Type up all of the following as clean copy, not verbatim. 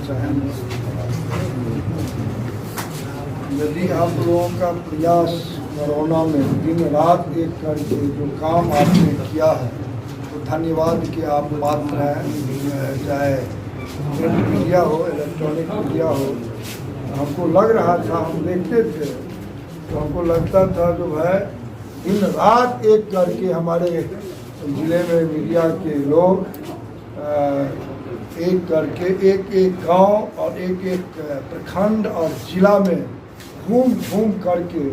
चाहेंगे। यदि आप लोगों का प्रयास कोरोना में दिन रात एक करके जो काम आपने किया है तो धन्यवाद कि आप पात्र हैं। चाहे प्रिंट मीडिया हो, इलेक्ट्रॉनिक मीडिया हो, हमको लग रहा था, हम देखते थे तो हमको लगता था जो है दिन रात एक करके हमारे ज़िले में मीडिया के लोग एक करके एक एक गांव और एक एक प्रखंड और जिला में घूम घूम करके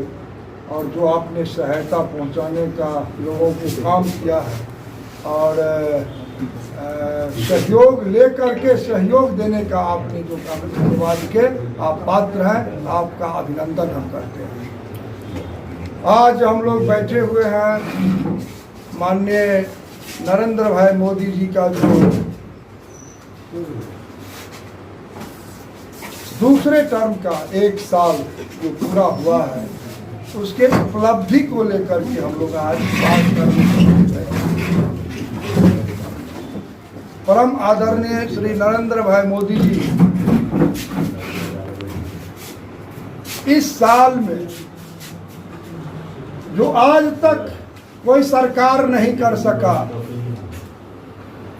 और जो आपने सहायता पहुंचाने का लोगों को काम किया है और सहयोग ले करके सहयोग देने का आपने जो काम धन्यवाद के आप पात्र हैं, आपका अभिनंदन हम करते हैं। आज हम लोग बैठे हुए हैं माननीय नरेंद्र भाई मोदी जी का जो दूसरे टर्म का 1 साल जो पूरा हुआ है उसके उपलब्धि को लेकर के हम लोग आज बात करने परम आदरणीय श्री नरेंद्र भाई मोदी जी इस साल में जो आज तक कोई सरकार नहीं कर सका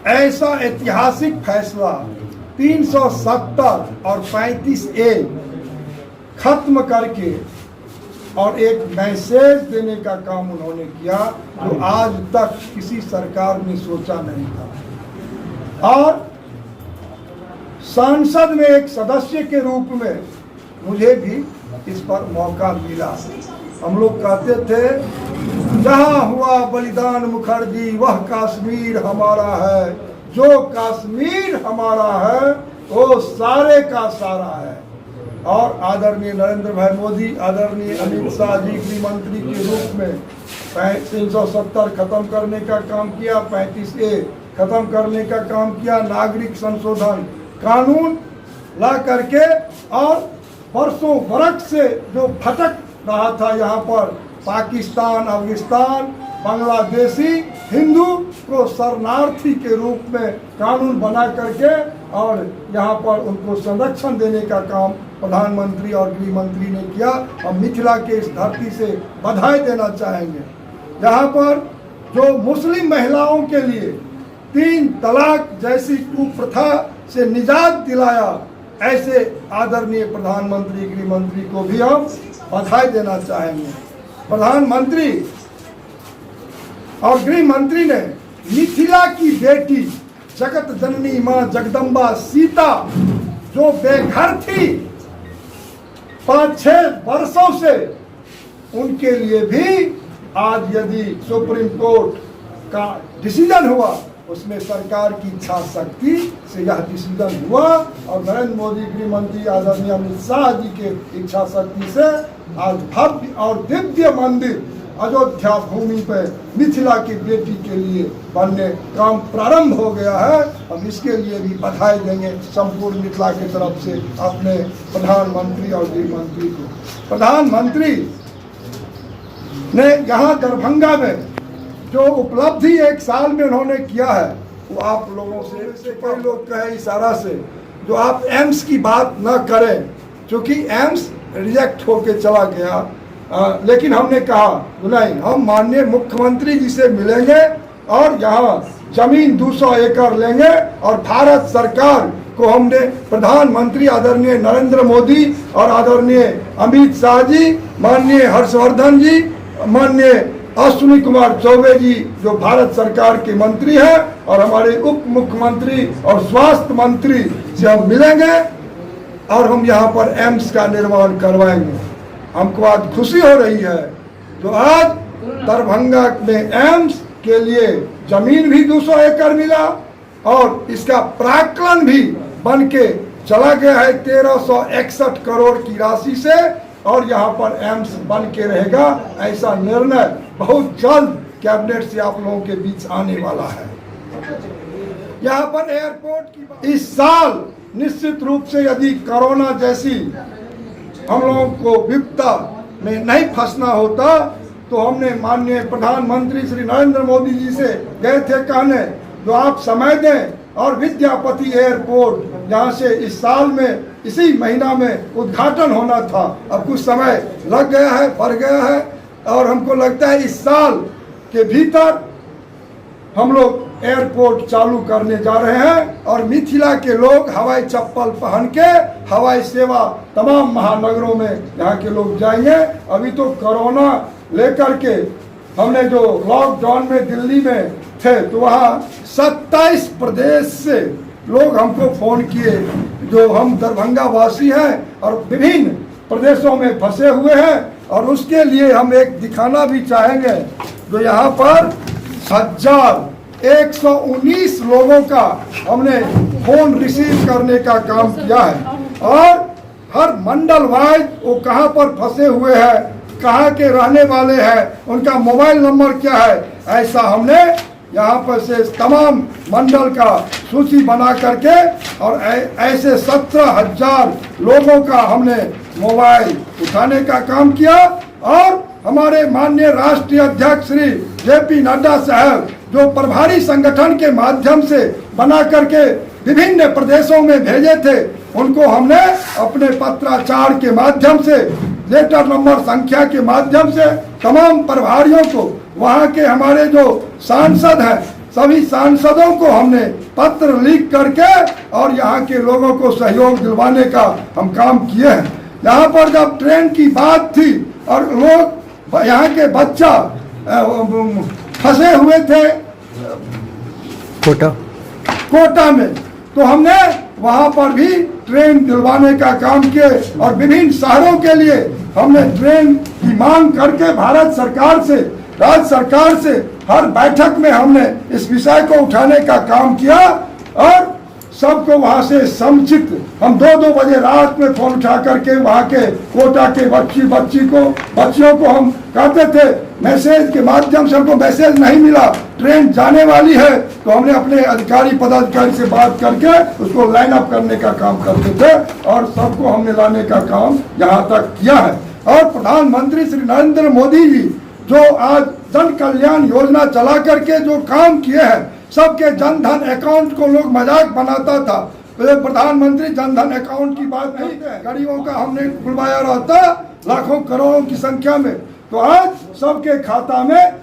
ऐसा ऐतिहासिक फैसला 370 और 35A खत्म करके और एक मैसेज देने का काम उन्होंने किया जो आज तक किसी सरकार ने सोचा नहीं था। और संसद में एक सदस्य के रूप में मुझे भी इस पर मौका मिला। हम लोग कहते थे जहां हुआ बलिदान मुखर्जी वह कश्मीर हमारा है, जो कश्मीर हमारा है वो सारे का सारा है। और आदरणीय नरेंद्र भाई मोदी, आदरणीय अमित शाह जी गृह मंत्री के रूप में 370 खत्म करने का काम किया, 35A खत्म करने का काम किया, नागरिक संशोधन कानून ला करके और वर्षों बरस से जो भटक रहा था यहाँ पर पाकिस्तान, अफगानिस्तान, बांग्लादेशी हिंदू को शरणार्थी के रूप में कानून बना करके और यहाँ पर उनको संरक्षण देने का काम प्रधानमंत्री और गृह मंत्री ने किया। हम मिथिला के इस धरती से बधाई देना चाहेंगे। यहाँ पर जो मुस्लिम महिलाओं के लिए 3 तलाक जैसी कुप्रथा से निजात दिलाया, ऐसे आदरणीय प्रधानमंत्री गृह मंत्री को भी हम बधाई देना चाहेंगे। प्रधानमंत्री और गृह मंत्री ने मिथिला की बेटी जगत जननी मां जगदम्बा सीता जो बेघर थी 5-6 वर्षों से, उनके लिए भी आज यदि सुप्रीम कोर्ट का डिसीजन हुआ उसमें सरकार की इच्छा शक्ति से यह डिसीजन हुआ और नरेंद्र मोदी गृह मंत्री आदरणीय अमित शाह जी के इच्छा शक्ति से आज भव्य और दिव्य मंदिर अयोध्या भूमि पर मिथिला की बेटी के लिए बनने काम प्रारंभ हो गया है। हम इसके लिए भी बधाई देंगे संपूर्ण मिथिला की तरफ से अपने प्रधानमंत्री और गृह मंत्री को। प्रधानमंत्री ने यहाँ दरभंगा में जो उपलब्धि 1 साल में उन्होंने किया है वो आप लोगों से कई लोग कहे इशारा से जो आप एम्स की बात न करें क्योंकि एम्स रिजेक्ट होके चला गया, लेकिन हमने कहा नहीं, हम माननीय मुख्यमंत्री जी से मिलेंगे और यहाँ जमीन 200 एकड़ लेंगे और भारत सरकार को हमने प्रधानमंत्री आदरणीय नरेंद्र मोदी और आदरणीय अमित शाह जी, माननीय हर्षवर्धन जी, माननीय अश्विनी कुमार चौबे जी जो भारत सरकार के मंत्री हैं और हमारे उप मुख्यमंत्री और स्वास्थ्य मंत्री से हम मिलेंगे और हम यहाँ पर एम्स का निर्माण करवाएंगे। हमको आज खुशी हो रही है जो आज दरभंगा में एम्स के लिए जमीन भी 200 एकड़ मिला और इसका प्राक्कलन भी बन के चला गया है 1361 करोड़ की राशि से और यहाँ पर एम्स बन के रहेगा। ऐसा निर्णय बहुत जल्द कैबिनेट से आप लोगों के बीच आने वाला है। यहाँ पर एयरपोर्ट की इस साल निश्चित रूप से यदि कोरोना जैसी हम लोगों को विपदा में नहीं फंसना होता तो हमने माननीय प्रधानमंत्री श्री नरेंद्र मोदी जी से गए थे कहने जो आप समय दें और विद्यापति एयरपोर्ट जहाँ से इस साल में इसी महीना में उद्घाटन होना था, अब कुछ समय लग गया है, बढ़ गया है, और हमको लगता है इस साल के भीतर हम लोग एयरपोर्ट चालू करने जा रहे हैं और मिथिला के लोग हवाई चप्पल पहन के हवाई सेवा तमाम महानगरों में यहाँ के लोग जाएंगे। अभी तो कोरोना लेकर के हमने जो लॉकडाउन में दिल्ली में थे तो वहाँ 27 प्रदेश से लोग हमको फ़ोन किए, जो हम दरभंगा वासी हैं और विभिन्न प्रदेशों में फंसे हुए हैं, और उसके लिए हम एक दिखाना भी चाहेंगे। जो यहाँ पर 1,119 लोगों का हमने फ़ोन रिसीव करने का काम किया है, और हर मंडल वाइज वो कहाँ पर फंसे हुए हैं, कहाँ के रहने वाले हैं, उनका मोबाइल नंबर क्या है, ऐसा हमने यहाँ पर से तमाम मंडल का सूची बना करके और ऐसे 17,000 लोगों का हमने मोबाइल उठाने का काम किया। और हमारे माननीय राष्ट्रीय अध्यक्ष श्री JP नड्डा साहब जो प्रभारी संगठन के माध्यम से बना करके विभिन्न प्रदेशों में भेजे थे, उनको हमने अपने पत्राचार के माध्यम से, लेटर नंबर संख्या के माध्यम से तमाम प्रभारियों को, वहाँ के हमारे जो सांसद हैं सभी सांसदों को हमने पत्र लिख करके और यहाँ के लोगों को सहयोग दिलवाने का हम काम किए हैं। यहाँ पर जब ट्रेन की बात थी और लोग यहाँ के बच्चा फंसे हुए थे कोटा में, तो हमने वहाँ पर भी ट्रेन दिलवाने का काम किए और विभिन्न शहरों के लिए हमने ट्रेन की मांग करके भारत सरकार से, राज्य सरकार से हर बैठक में हमने इस विषय को उठाने का काम किया और सबको वहाँ से समुचित, हम 2-2 बजे रात में फोन उठा करके वहाँ के कोटा के बच्चियों को हम कहते थे, मैसेज के माध्यम से हमको मैसेज नहीं मिला, ट्रेन जाने वाली है, तो हमने अपने अधिकारी पदाधिकारी से बात करके उसको लाइन अप करने का काम करते थे और सबको हमने लाने का काम यहाँ तक किया है। और प्रधानमंत्री श्री नरेंद्र मोदी जी जो आज जन कल्याण योजना चला करके जो काम किए हैं, सबके जनधन अकाउंट को लोग मजाक बनाता था, तो प्रधानमंत्री जनधन अकाउंट की बात नहीं है, गरीबों का हमने खुलवाया रहता लाखों करोड़ों की संख्या में, तो आज सबके खाता में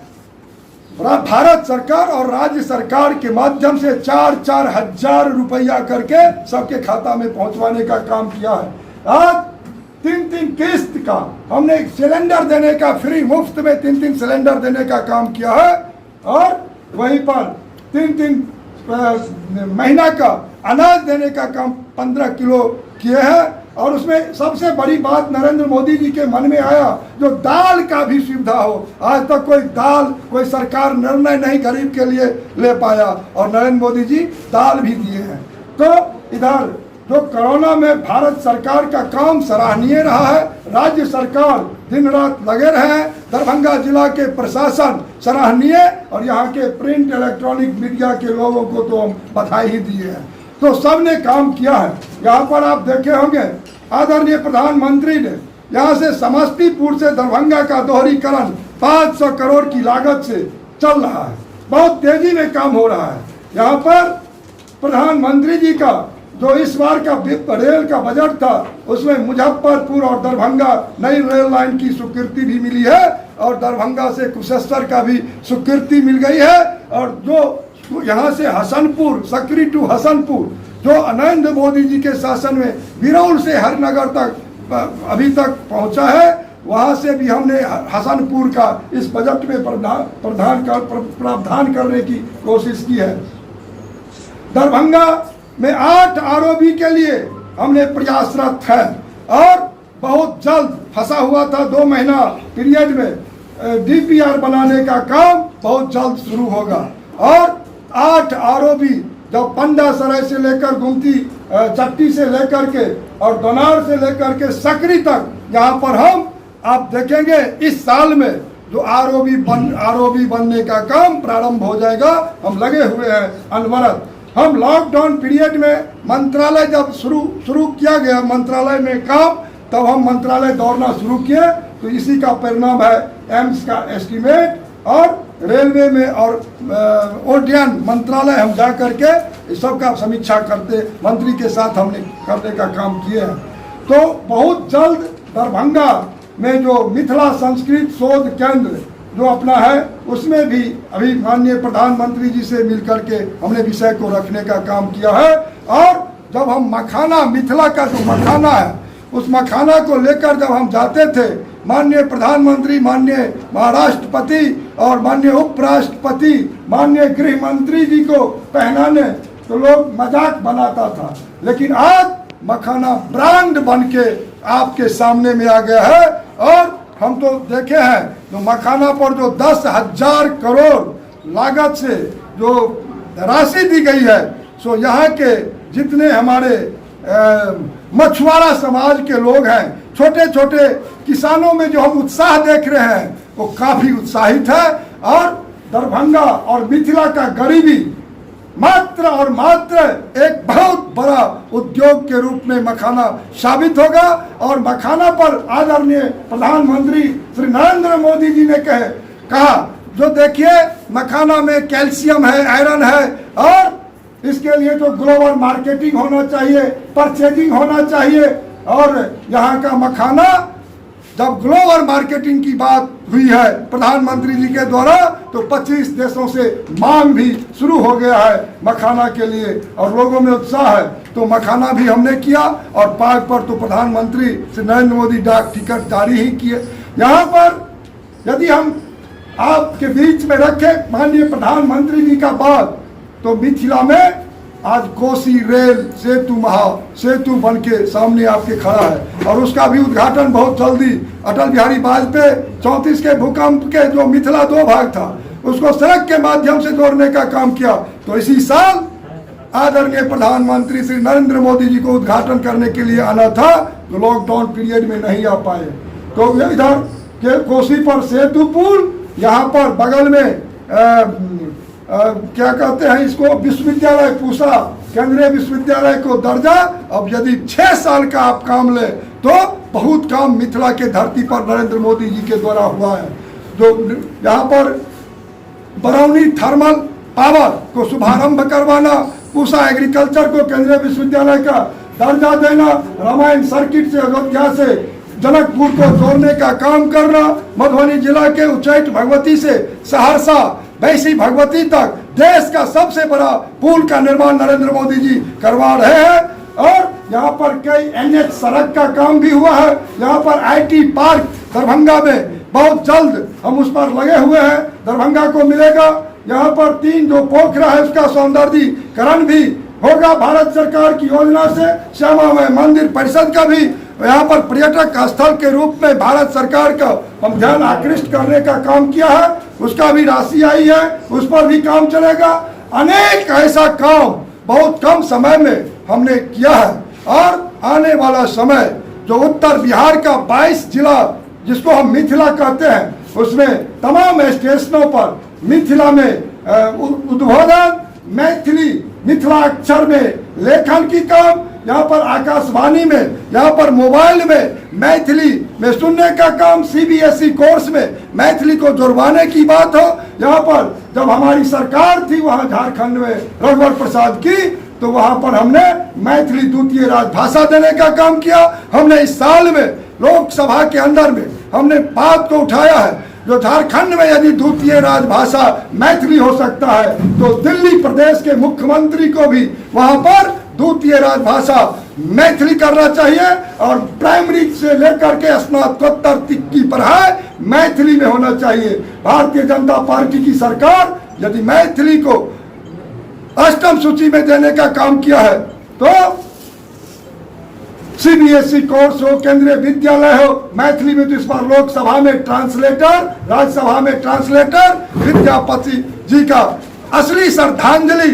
भारत सरकार और राज्य सरकार के माध्यम से 4-4 हजार रुपया करके सबके खाता में पहुंचवाने का काम किया है। आज 3-3 किस्त का हमने सिलेंडर देने का, फ्री मुफ्त में 3-3 सिलेंडर देने का काम किया है और वहीं पर 3-3 महीना का अनाज देने का काम 15 किलो किए हैं। और उसमें सबसे बड़ी बात नरेंद्र मोदी जी के मन में आया, जो दाल का भी सुविधा हो, आज तक कोई सरकार निर्णय नहीं गरीब के लिए ले पाया और नरेंद्र मोदी जी दाल भी दिए हैं। तो इधर जो कोरोना में भारत सरकार का काम सराहनीय रहा है, राज्य सरकार दिन रात लगे रहे हैं, दरभंगा जिला के प्रशासन सराहनीय, और यहाँ के प्रिंट इलेक्ट्रॉनिक मीडिया के लोगों को तो हम बधाई ही दिए हैं। तो सबने काम किया है। यहाँ पर आप देखे होंगे आदरणीय प्रधानमंत्री ने यहाँ से समस्तीपुर से दरभंगा का दोहरीकरण 500 करोड़ की लागत से चल रहा है, बहुत तेजी में काम हो रहा है। यहाँ पर प्रधानमंत्री जी का जो इस बार का रेल का बजट था, उसमें मुजफ्फरपुर और दरभंगा नई रेल लाइन की स्वीकृति भी मिली है और दरभंगा से कुशेश्वर का भी स्वीकृति मिल गई है। और जो यहाँ से हसनपुर, सकरी टू हसनपुर, जो नरेंद्र मोदी जी के शासन में बिरौल से हरनगर तक अभी तक पहुँचा है, वहाँ से भी हमने हसनपुर का इस बजट में प्रावधान करने की कोशिश की है। दरभंगा में 8 ROB के लिए हमने प्रयासरत है और बहुत जल्द फंसा हुआ था 2 महीना पीरियड में DPR बनाने का काम बहुत जल्द शुरू होगा। और 8 ROB जब पंडासराय से लेकर गुमती चट्टी से लेकर के और दोनार से लेकर के सकरी तक, यहाँ पर हम आप देखेंगे इस साल में जो ROB बनने का काम प्रारंभ हो जाएगा। हम लगे हुए हैं अनवरत। हम लॉकडाउन पीरियड में मंत्रालय जब शुरू किया गया मंत्रालय में काम, तब हम मंत्रालय दौड़ना शुरू किए, तो इसी का परिणाम है एम्स का एस्टीमेट और रेलवे में और उड्डयन मंत्रालय हम जा करके इस सब का समीक्षा करते, मंत्री के साथ हमने करने का काम किए हैं। तो बहुत जल्द दरभंगा में जो मिथिला संस्कृत शोध केंद्र जो अपना है, उसमें भी अभी माननीय प्रधानमंत्री जी से मिलकर के हमने विषय को रखने का काम किया है। और जब हम मखाना, मिथिला का जो मखाना है, उस मखाना को लेकर जब हम जाते थे, माननीय प्रधानमंत्री, माननीय महाराष्ट्रपति और माननीय उपराष्ट्रपति, माननीय गृह मंत्री जी को पहनाने, तो लोग मजाक बनाता था। लेकिन आज मखाना ब्रांड बन के आपके सामने में आ गया है। और हम तो देखे हैं जो मखाना पर जो 10,000 करोड़ लागत से जो राशि दी गई है, सो यहाँ के जितने हमारे मछुआरा समाज के लोग हैं, छोटे छोटे किसानों में जो हम उत्साह देख रहे हैं, वो काफी उत्साहित है। और दरभंगा और मिथिला का गरीबी मात्र और मात्र एक बहुत बड़ा उद्योग के रूप में मखाना साबित होगा। और मखाना पर आदरणीय प्रधानमंत्री श्री नरेंद्र मोदी जी ने कहा, जो देखिए मखाना में कैल्शियम है, आयरन है, और इसके लिए तो ग्लोबल मार्केटिंग होना चाहिए, परचेजिंग होना चाहिए। और यहाँ का मखाना, जब ग्लोबल मार्केटिंग की बात हुई है प्रधानमंत्री जी के द्वारा, तो 25 देशों से मांग भी शुरू हो गया है मखाना के लिए, और लोगों में उत्साह है। तो मखाना भी हमने किया, और पाक पर तो प्रधानमंत्री श्री नरेंद्र मोदी डाक टिकट जारी ही किए। यहाँ पर यदि हम आपके बीच में रखें माननीय प्रधानमंत्री जी का बात, तो मिथिला में आज कोसी रेल सेतु महासेतु बन के सामने आपके खड़ा है। और उसका भी उद्घाटन बहुत जल्दी, अटल बिहारी वाजपेयी 34 के भूकंप के जो मिथिला 2 भाग था, उसको सड़क के माध्यम से जोड़ने का काम किया। तो इसी साल आदरणीय प्रधानमंत्री श्री नरेंद्र मोदी जी को उद्घाटन करने के लिए आना था, तो लॉकडाउन पीरियड में नहीं आ पाए। तो इधर के कोसी पर सेतु पुल, यहाँ पर बगल में क्या कहते हैं इसको, विश्वविद्यालय पूसा, केंद्रीय विश्वविद्यालय को दर्जा। अब यदि 6 साल का आप काम ले, तो बहुत काम मिथिला के धरती पर नरेंद्र मोदी जी के द्वारा हुआ है। जो यहाँ पर बरौनी थर्मल पावर को शुभारंभ करवाना, पूसा एग्रीकल्चर को केंद्रीय विश्वविद्यालय का दर्जा देना, रामायण सर्किट से अयोध्या से जनकपुर को जोड़ने का काम करना, मधुबनी जिला के उच्चैठ भगवती से सहरसा वैसी भगवती तक देश का सबसे बड़ा पुल का निर्माण नरेंद्र मोदी जी करवा रहे हैं। और यहाँ पर कई NH सड़क का काम भी हुआ है। यहाँ पर IT पार्क दरभंगा में बहुत जल्द हम उस पर लगे हुए हैं, दरभंगा को मिलेगा। यहाँ पर 3 जो पोखरा है उसका सौंदर्यीकरण भी होगा भारत सरकार की योजना से। श्यामा मंदिर परिषद का भी यहाँ पर पर्यटक स्थल के रूप में भारत सरकार का हम ध्यान आकृष्ट करने का काम किया है, उसका भी राशि आई है, उस पर भी काम चलेगा। अनेक ऐसा काम बहुत कम समय में हमने किया है। और आने वाला समय जो उत्तर बिहार का 22 जिला जिसको हम मिथिला कहते हैं, उसमें तमाम स्टेशनों पर मिथिला में उद्बोधन, मैथिली मिथिला अक्षर में लेखन की काम, यहाँ पर आकाशवाणी में, यहाँ पर मोबाइल में मैथिली में सुनने का काम, CBSE कोर्स में मैथिली को जुड़वाने की बात हो। यहाँ पर जब हमारी सरकार थी वहाँ झारखंड में रघुवर प्रसाद की, तो वहाँ पर हमने मैथिली द्वितीय राजभाषा देने का काम किया। हमने इस साल में लोकसभा के अंदर में हमने बात को उठाया है, जो झारखंड में यदि द्वितीय राजभाषा मैथिली हो सकता है, तो दिल्ली प्रदेश के मुख्यमंत्री को भी वहां पर द्वितीय राजभाषा मैथिली करना चाहिए। और प्राइमरी से लेकर के स्नातकोत्तर तक की पढ़ाई मैथिली में होना चाहिए। भारतीय जनता पार्टी की सरकार यदि मैथिली को 8वीं सूची में देने का काम किया है, तो CBSE कोर्स हो, केंद्रीय विद्यालय हो, मैथिली में, तो इस बार लोकसभा में ट्रांसलेटर, राज्यसभा में ट्रांसलेटर, विद्यापति जी का असली श्रद्धांजलि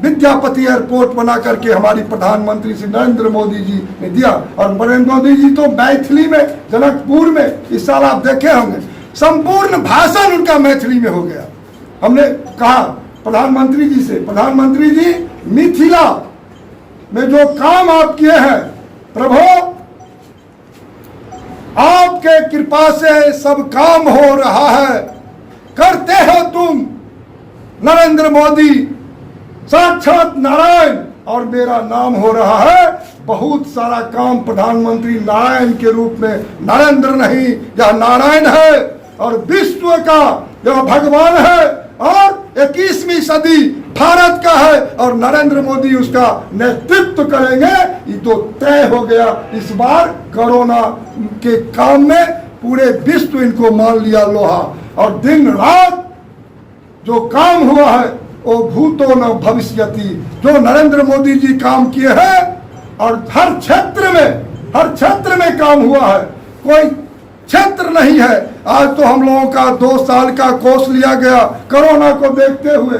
विद्यापति एयरपोर्ट बना करके हमारी प्रधानमंत्री श्री नरेंद्र मोदी जी ने दिया। और नरेंद्र मोदी जी तो मैथिली में जनकपुर में इस साल आप देखे होंगे संपूर्ण भाषण उनका मैथिली में हो गया। हमने कहा प्रधानमंत्री जी से, प्रधानमंत्री जी मिथिला में जो काम आप किए हैं, प्रभु आपके कृपा से सब काम हो रहा है। करते हो तुम नरेंद्र मोदी साक्षात नारायण, और मेरा नाम हो रहा है। बहुत सारा काम प्रधानमंत्री नारायण के रूप में, नरेंद्र नहीं, यह नारायण है और विश्व का यह भगवान है, और 21वीं सदी भारत का है और नरेंद्र मोदी उसका नेतृत्व करेंगे। ये तो तय हो गया। इस बार कोरोना के काम में पूरे विश्व इनको मान लिया लोहा, और दिन रात जो काम हुआ है वो भूतो न भविष्यति, जो नरेंद्र मोदी जी काम किए हैं, और हर क्षेत्र में काम हुआ है। कोई क्षेत्र नहीं है। आज तो हम लोगों का 2 साल का कोर्स लिया गया कोरोना को देखते हुए,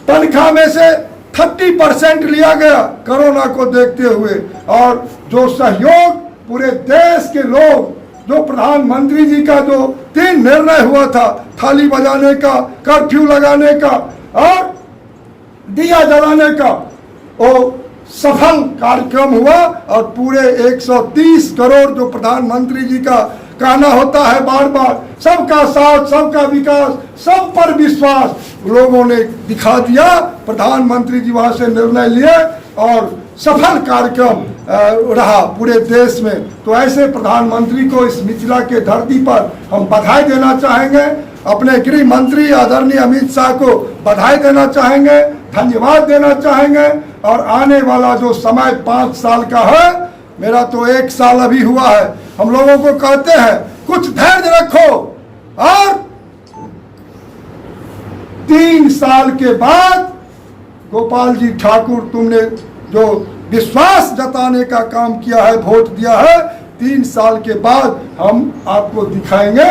तनख्वाह में से 30% लिया गया कोरोना को देखते हुए, और जो सहयोग पूरे देश के लोग, जो प्रधानमंत्री जी का जो 3 निर्णय हुआ था, थाली बजाने का, कर्फ्यू लगाने का और दिया जलाने का, वो सफल कार्यक्रम हुआ। और पूरे 130 करोड़ जो प्रधानमंत्री जी का कहना होता है बार बार, सबका साथ, सबका विकास, सब पर विश्वास, लोगों ने दिखा दिया। प्रधानमंत्री जी वहां से निर्णय लिए और सफल कार्यक्रम रहा पूरे देश में। तो ऐसे प्रधानमंत्री को इस मिथिला के धरती पर हम बधाई देना चाहेंगे। अपने गृह मंत्री आदरणीय अमित शाह को बधाई देना चाहेंगे, धन्यवाद देना चाहेंगे। और आने वाला जो समय 5 साल का है, मेरा तो 1 साल अभी हुआ है, हम लोगों को कहते हैं कुछ धैर्य रखो, और 3 साल के बाद गोपाल जी ठाकुर, तुमने जो विश्वास जताने का काम किया है, वोट दिया है, 3 साल के बाद हम आपको दिखाएंगे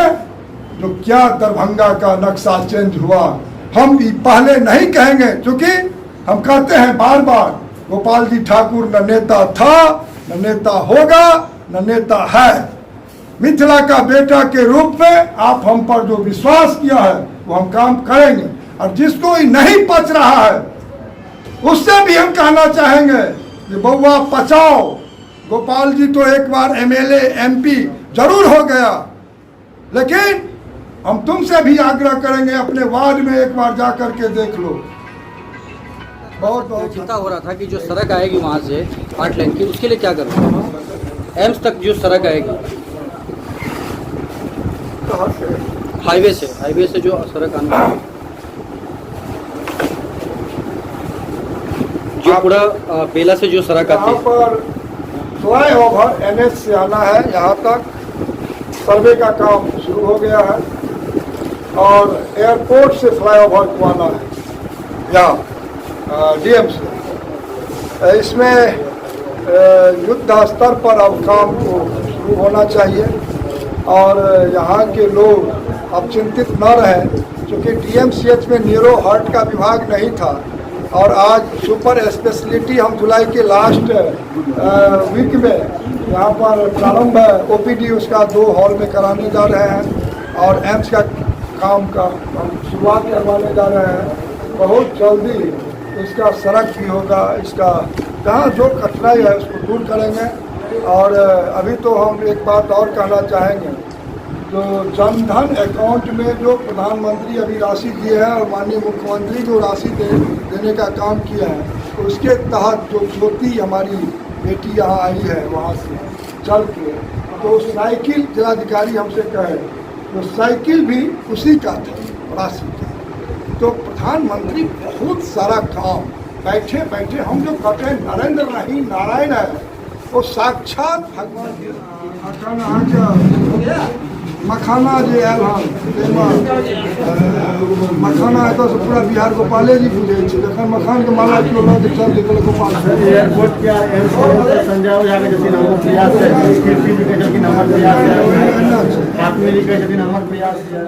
जो क्या दरभंगा का नक्शा चेंज हुआ। हम पहले नहीं कहेंगे, क्योंकि हम कहते हैं बार बार, गोपाल जी ठाकुर न नेता था, न नेता होगा, न नेता है। मिथिला का बेटा के रूप में आप हम पर जो विश्वास किया है वो हम काम करेंगे। और जिसको ही नहीं पच रहा है उससे भी हम कहना चाहेंगे कि बउआ पचाओ। गोपाल जी तो एक बार MLA MP जरूर हो गया, लेकिन हम तुमसे भी आग्रह करेंगे, अपने वार्ड में एक बार जा करके देख लो। बहुत चिंता हो रहा था कि जो सड़क आएगी वहाँ से 8 लेन की, उसके लिए क्या करोगे? एम्स तक जो सड़क आएगी हाईवे से जो सड़क आना, जो पूरा बेला से जो सड़क आती है, यहाँ पर फ्लाईओवर NH से आना है, यहाँ तक सर्वे का काम शुरू हो गया है, और एयरपोर्ट से फ्लाईओवर को आना है यहाँ DM से। इसमें युद्ध स्तर पर अब काम को शुरू होना चाहिए, और यहाँ के लोग अब चिंतित न रहें, क्योंकि DMCH में न्यूरो हार्ट का विभाग नहीं था, और आज सुपर स्पेशलिटी हम जुलाई के लास्ट वीक में यहाँ पर प्रारंभ OPD उसका 2 हॉल में कराने जा रहे हैं, और एम्स का काम का हम शुरुआत करवाने जा रहे हैं। बहुत जल्दी इसका सड़क भी होगा, इसका जहाँ जो कठिनाई है उसको दूर करेंगे। और अभी तो हम एक बात और कहना चाहेंगे, जो जनधन अकाउंट में जो प्रधानमंत्री अभी राशि दिए हैं और माननीय मुख्यमंत्री जो राशि देने का काम किया है, तो उसके तहत जो ज्योति हमारी बेटी यहाँ आई है वहाँ से चल के, तो साइकिल जिलाधिकारी हमसे कहे, तो साइकिल भी उसी का था राशि का। तो प्रधानमंत्री बहुत सारा काम बैठे बैठे, हम जो कहते हैं नरेंद्र नहीं नारायण है, वो साक्षात भगवान मखाना जो आयल मखाना है तो पूरा बिहार गोपाले जी बुझे जखन मखान के माला किलो लग चल देखल गोपाल एयरपोर्ट के संजय ओझा के जतिन हमर प्रयास है, कीर्ति जी के जतिन हमर प्रयास है, आत्मीय जी के जतिन हमर प्रयास है।